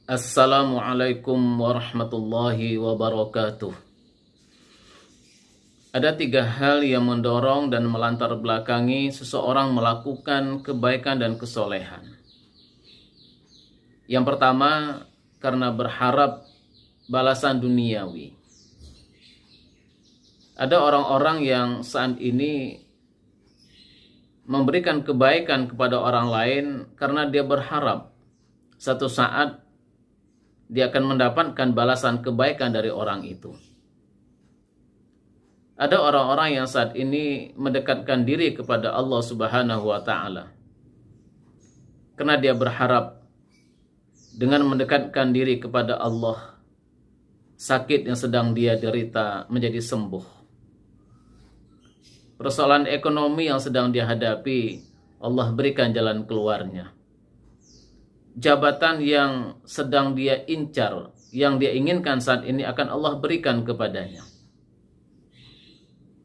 Assalamualaikum warahmatullahi wabarakatuh. Ada 3 hal yang mendorong dan melantar belakangi seseorang melakukan kebaikan dan kesolehan. Yang pertama, karena berharap balasan duniawi. Ada orang-orang yang saat ini memberikan kebaikan kepada orang lain karena dia berharap satu saat dia akan mendapatkan balasan kebaikan dari orang itu. Ada orang-orang yang saat ini mendekatkan diri kepada Allah Subhanahu wa Ta'ala karena dia berharap dengan mendekatkan diri kepada Allah, sakit yang sedang dia derita menjadi sembuh. Persoalan ekonomi yang sedang dia hadapi, Allah berikan jalan keluarnya. Jabatan yang sedang dia incar, yang dia inginkan saat ini akan Allah berikan kepadanya.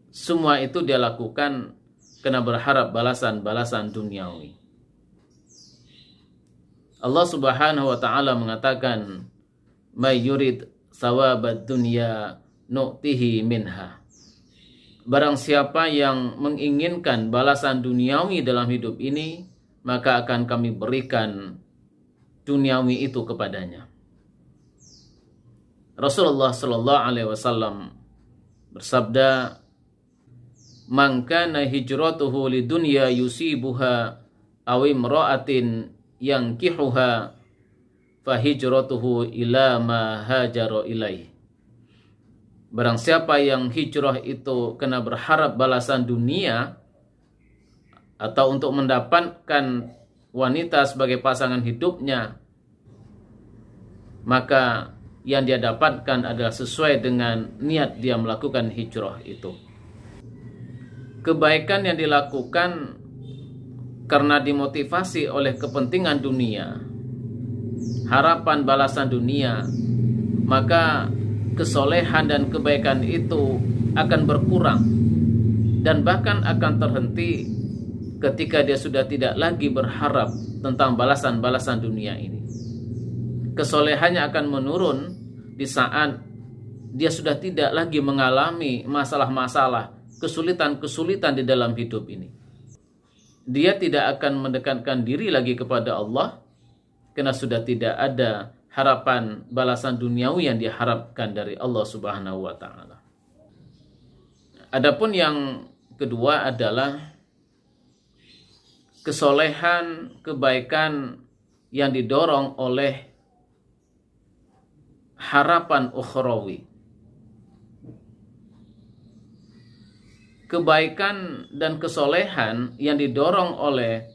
Semua itu dia lakukan karena berharap balasan-balasan duniawi. Allah Subhanahu wa Ta'ala mengatakan, "May yurid thawabad dunya nu'tihi minha." Barang siapa yang menginginkan balasan duniawi dalam hidup ini, maka akan kami berikan duniawi itu kepadanya. Rasulullah sallallahu alaihi wasallam bersabda, "Man kana hijratuhu lidunya yusibuha aw imra'atin yankihuha fa hijratuhu ila ma hajara ilaih." Barang siapa yang hijrah itu kena berharap balasan dunia atau untuk mendapatkan wanita sebagai pasangan hidupnya, maka yang dia dapatkan adalah sesuai dengan niat dia melakukan hijrah itu. Kebaikan yang dilakukan karena dimotivasi oleh kepentingan dunia, harapan balasan dunia, maka kesolehan dan kebaikan itu akan berkurang dan bahkan akan terhenti ketika dia sudah tidak lagi berharap tentang balasan-balasan dunia ini. Kesolehannya akan menurun di saat dia sudah tidak lagi mengalami masalah-masalah, kesulitan-kesulitan di dalam hidup ini. Dia tidak akan mendekatkan diri lagi kepada Allah karena sudah tidak ada harapan balasan duniawi yang diharapkan dari Allah Subhanahu wa Ta'ala. Adapun yang kedua adalah kesolehan, kebaikan yang didorong oleh harapan ukhrawi. Kebaikan dan kesolehan yang didorong oleh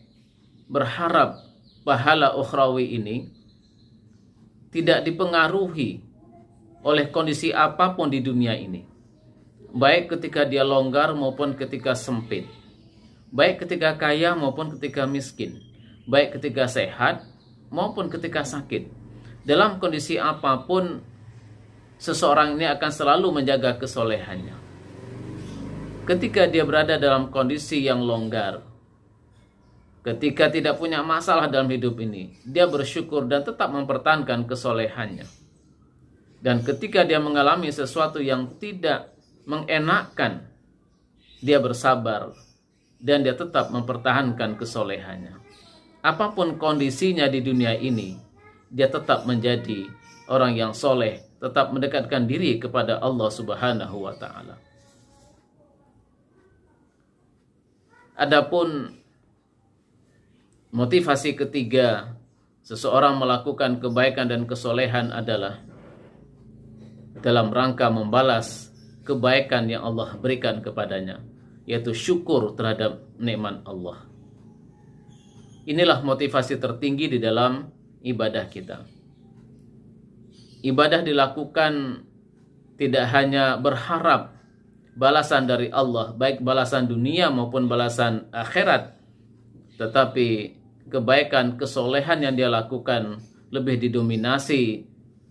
berharap pahala ukhrawi ini tidak dipengaruhi oleh kondisi apapun di dunia ini, baik ketika dia longgar maupun ketika sempit, baik ketika kaya maupun ketika miskin, baik ketika sehat maupun ketika sakit. Dalam kondisi apapun, seseorang ini akan selalu menjaga kesolehannya. Ketika dia berada dalam kondisi yang longgar, ketika tidak punya masalah dalam hidup ini, dia bersyukur dan tetap mempertahankan kesolehannya. Dan ketika dia mengalami sesuatu yang tidak mengenakkan, dia bersabar dan dia tetap mempertahankan kesolehannya. Apapun kondisinya di dunia ini, dia tetap menjadi orang yang soleh, tetap mendekatkan diri kepada Allah Subhanahu wa Ta'ala. Adapun motivasi ketiga seseorang melakukan kebaikan dan kesolehan adalah dalam rangka membalas kebaikan yang Allah berikan kepadanya, yaitu syukur terhadap nikmat Allah. Inilah motivasi tertinggi di dalam ibadah kita. Ibadah dilakukan tidak hanya berharap balasan dari Allah, baik balasan dunia maupun balasan akhirat, tetapi kebaikan, kesolehan yang dia lakukan lebih didominasi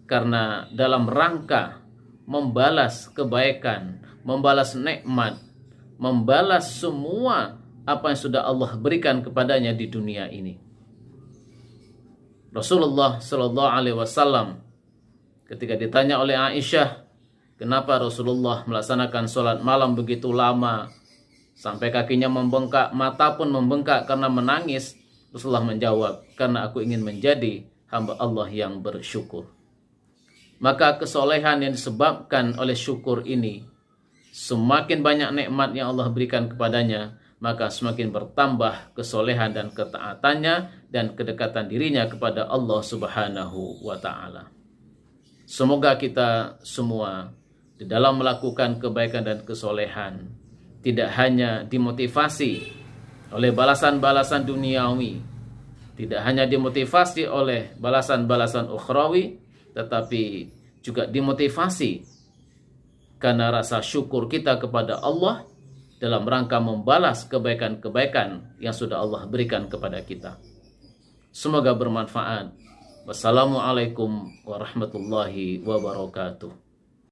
karena dalam rangka membalas kebaikan, membalas nikmat, membalas semua apa yang sudah Allah berikan kepadanya di dunia ini. Rasulullah Shallallahu Alaihi Wasallam ketika ditanya oleh Aisyah, kenapa Rasulullah melaksanakan sholat malam begitu lama sampai kakinya membengkak, mata pun membengkak karena menangis, Rasulullah menjawab, karena aku ingin menjadi hamba Allah yang bersyukur. Maka kesolehan yang disebabkan oleh syukur ini, semakin banyak nikmat yang Allah berikan kepadanya, maka semakin bertambah kesolehan dan ketaatannya dan kedekatan dirinya kepada Allah Subhanahu wa Ta'ala. Semoga kita semua di dalam melakukan kebaikan dan kesolehan tidak hanya dimotivasi oleh balasan-balasan duniawi, tidak hanya dimotivasi oleh balasan-balasan ukhrawi, tetapi juga dimotivasi karena rasa syukur kita kepada Allah dalam rangka membalas kebaikan-kebaikan yang sudah Allah berikan kepada kita. Semoga bermanfaat. Wassalamualaikum warahmatullahi wabarakatuh.